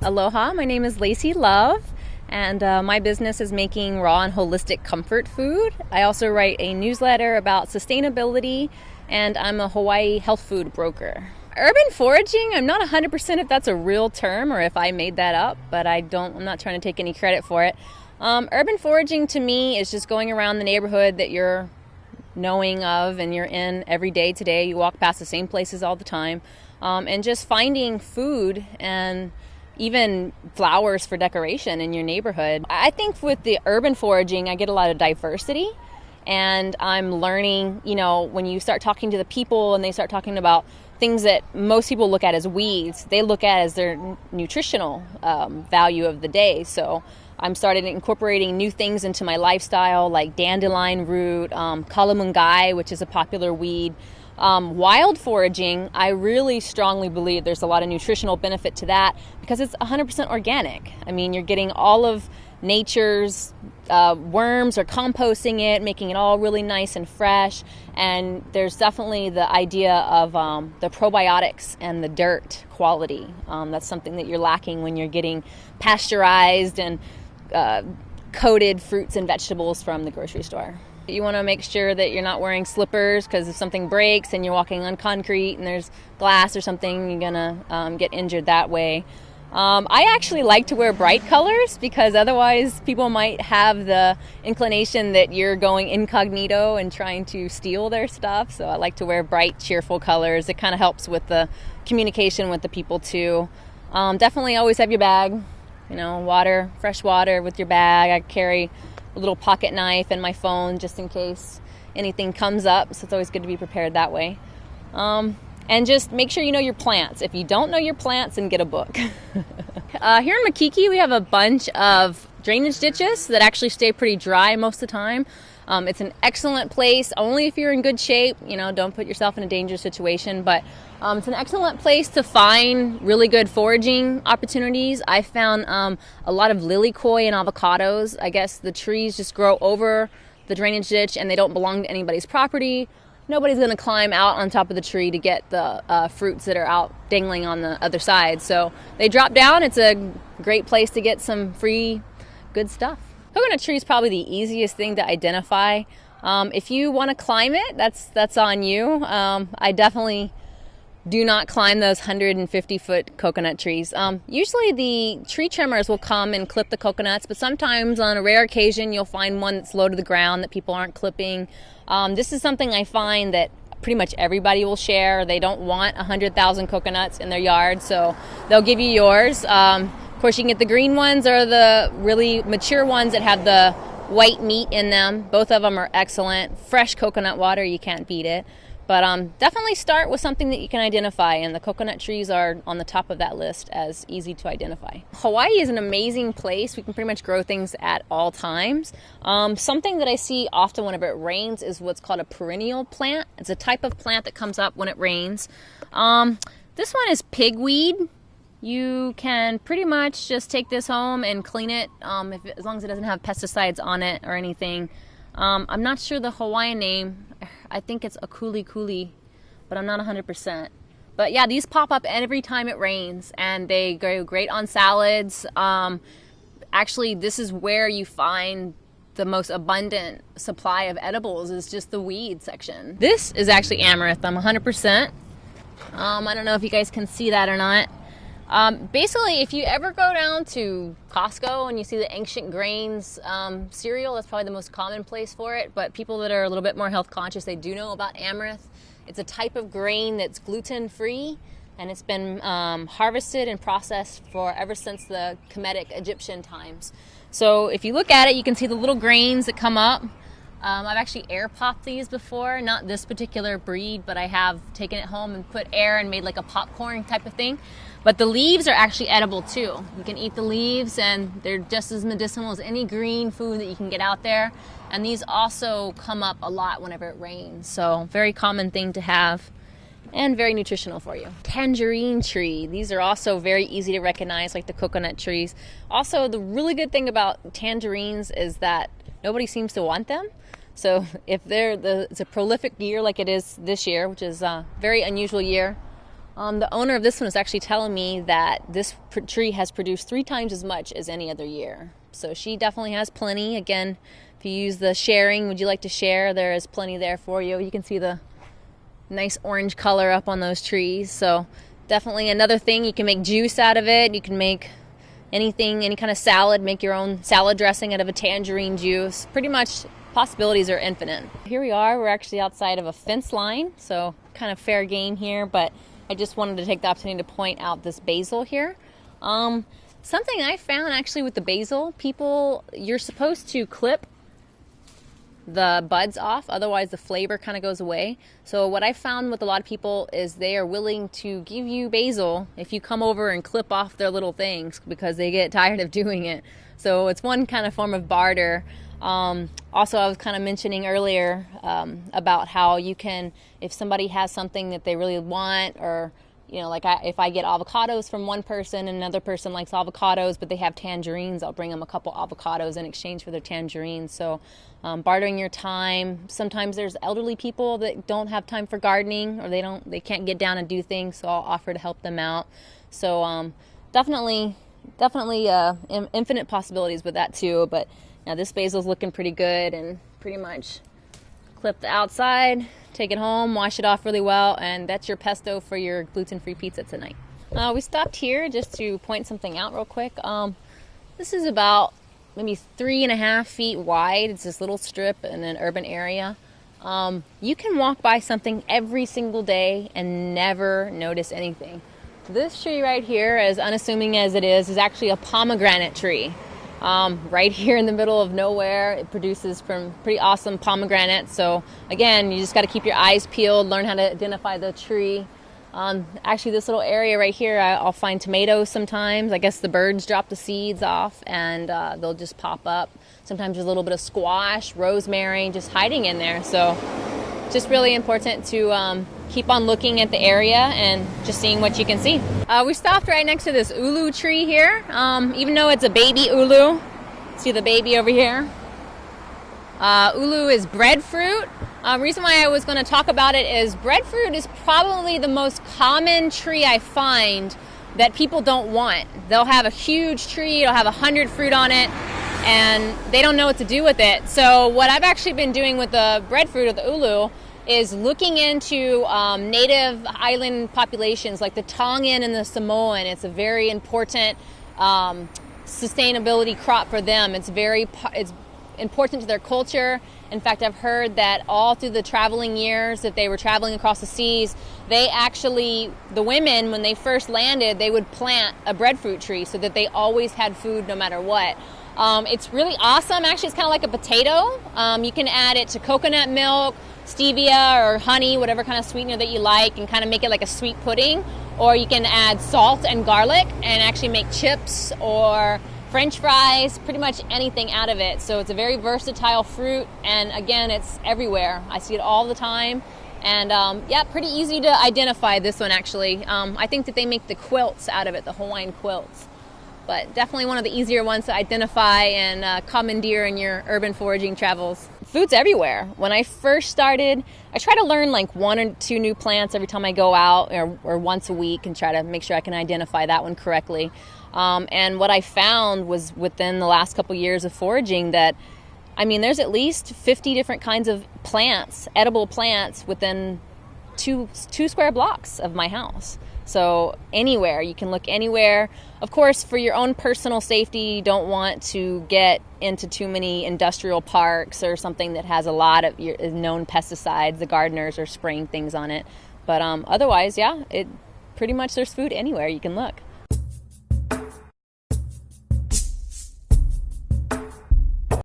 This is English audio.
Aloha, my name is Lacey Love, and my business is making raw and holistic comfort food. I also write a newsletter about sustainability, and I'm a Hawaii health food broker. Urban foraging, I'm not 100% if that's a real term or if I made that up, but I'm not trying to take any credit for it. Urban foraging to me is just going around the neighborhood that you're knowing of and you're in every day today. You walk past the same places all the time, and just finding food and even flowers for decoration in your neighborhood. I think with the urban foraging, I get a lot of diversity, and I'm learning, when you start talking to the people and they start talking about things that most people look at as weeds, they look at as their nutritional value of the day. So I'm started incorporating new things into my lifestyle, like dandelion root, kalamungai, which is a popular weed. Wild foraging, I really strongly believe there's a lot of nutritional benefit to that because it's 100% organic. I mean, you're getting all of nature's worms or composting it, making it all really nice and fresh. And there's definitely the idea of the probiotics and the dirt quality. That's something that you're lacking when you're getting pasteurized and coated fruits and vegetables from the grocery store. You want to make sure that you're not wearing slippers because if something breaks and you're walking on concrete and there's glass or something, you're going to get injured that way. I actually like to wear bright colors because otherwise people might have the inclination that you're going incognito and trying to steal their stuff. So I like to wear bright, cheerful colors. It kind of helps with the communication with the people too. Definitely always have your bag, water, fresh water with your bag. I carry a little pocket knife and my phone just in case anything comes up. So it's always good to be prepared that way. And just make sure you know your plants. If you don't know your plants, then get a book. Here in Makiki, we have a bunch of drainage ditches that actually stay pretty dry most of the time. It's an excellent place, only if you're in good shape. Don't put yourself in a dangerous situation. But it's an excellent place to find really good foraging opportunities. I found a lot of lilikoi and avocados. I guess the trees just grow over the drainage ditch and they don't belong to anybody's property. Nobody's going to climb out on top of the tree to get the fruits that are out dangling on the other side. So they drop down. It's a great place to get some free good stuff. Coconut tree is probably the easiest thing to identify. If you want to climb it, that's on you. I definitely do not climb those 150-foot coconut trees. Usually the tree trimmers will come and clip the coconuts, but sometimes on a rare occasion you'll find one that's low to the ground that people aren't clipping. This is something I find that pretty much everybody will share. They don't want 100,000 coconuts in their yard, so they'll give you yours. Of course, you can get the green ones or the really mature ones that have the white meat in them. Both of them are excellent. Fresh coconut water, you can't beat it. But definitely start with something that you can identify, and the coconut trees are on the top of that list as easy to identify. Hawaii is an amazing place. We can pretty much grow things at all times. Something that I see often whenever it rains is what's called a perennial plant. It's a type of plant that comes up when it rains. This one is pigweed. You can pretty much just take this home and clean it as long as it doesn't have pesticides on it or anything. I'm not sure the Hawaiian name. I think it's akuli kuli, but I'm not 100%. But yeah, these pop up every time it rains, and they go great on salads. Actually, this is where you find the most abundant supply of edibles, is just the weed section. This is actually amaranth. I'm 100%. I don't know if you guys can see that or not. Basically, if you ever go down to Costco and you see the Ancient Grains cereal, that's probably the most common place for it. But people that are a little bit more health conscious, they do know about amaranth. It's a type of grain that's gluten-free, and it's been harvested and processed for ever since the Kemetic Egyptian times. So if you look at it, you can see the little grains that come up. I've actually air popped these before, not this particular breed, but I have taken it home and put air and made like a popcorn type of thing. But the leaves are actually edible too. You can eat the leaves, and they're just as medicinal as any green food that you can get out there. And these also come up a lot whenever it rains. So very common thing to have and very nutritional for you. Tangerine tree. These are also very easy to recognize, like the coconut trees. Also, the really good thing about tangerines is that nobody seems to want them. So if it's a prolific year like it is this year, which is a very unusual year, The owner of this one is actually telling me that this tree has produced 3 times as much as any other year. So she definitely has plenty. Again, if you use the sharing, would you like to share, there is plenty there for you. You can see the nice orange color up on those trees. So definitely another thing, you can make juice out of it. You can make anything, any kind of salad, make your own salad dressing out of a tangerine juice. Pretty much possibilities are infinite. Here we are, we're actually outside of a fence line, so kind of fair game here, but I just wanted to take the opportunity to point out this basil here. Something I found actually with the basil, you're supposed to clip the buds off, otherwise the flavor kind of goes away. So what I found with a lot of people is they are willing to give you basil if you come over and clip off their little things because they get tired of doing it. So it's one kind of form of barter. Also, I was kind of mentioning earlier about how you can, if somebody has something that they really want, or like if I get avocados from one person and another person likes avocados, but they have tangerines, I'll bring them a couple avocados in exchange for their tangerines. So bartering your time. Sometimes there's elderly people that don't have time for gardening, or they can't get down and do things, so I'll offer to help them out. So definitely infinite possibilities with that too. But now this basil's looking pretty good, and pretty much clip the outside, take it home, wash it off really well, and that's your pesto for your gluten-free pizza tonight. We stopped here just to point something out real quick. This is about maybe 3.5 feet wide. It's this little strip in an urban area. You can walk by something every single day and never notice anything. This tree right here, as unassuming as it is actually a pomegranate tree. Right here in the middle of nowhere. It produces from pretty awesome pomegranates. So again, you just got to keep your eyes peeled, learn how to identify the tree. Actually, this little area right here, I'll find tomatoes sometimes. I guess the birds drop the seeds off and they'll just pop up. Sometimes there's a little bit of squash, rosemary, just hiding in there. So just really important to keep on looking at the area and just seeing what you can see. We stopped right next to this ulu tree here, even though it's a baby ulu. See the baby over here? Ulu is breadfruit. Reason why I was going to talk about it is breadfruit is probably the most common tree I find that people don't want. They'll have a huge tree, it'll have 100 fruit on it, and they don't know what to do with it. So what I've actually been doing with the breadfruit of the ulu is looking into native island populations like the Tongan and the Samoan. It's a very important sustainability crop for them. It's important to their culture. In fact, I've heard that all through the traveling years that they were traveling across the seas, the women, when they first landed, they would plant a breadfruit tree so that they always had food no matter what. It's really awesome. Actually, it's kind of like a potato. You can add it to coconut milk, stevia, or honey, whatever kind of sweetener that you like, and kind of make it like a sweet pudding. Or you can add salt and garlic and actually make chips or French fries, pretty much anything out of it. So it's a very versatile fruit, and again, it's everywhere. I see it all the time. And yeah, pretty easy to identify this one actually. I think that they make the quilts out of it, the Hawaiian quilts. But definitely one of the easier ones to identify and commandeer in your urban foraging travels. Food's everywhere. When I first started, I try to learn like 1 or 2 new plants every time I go out, or once a week, and try to make sure I can identify that one correctly. And what I found was within the last couple years of foraging that, there's at least 50 different kinds of plants, edible plants, within two square blocks of my house. So anywhere, you can look anywhere. Of course, for your own personal safety, you don't want to get into too many industrial parks or something that has a lot of known pesticides. The gardeners are spraying things on it. But otherwise, yeah, pretty much there's food anywhere you can look.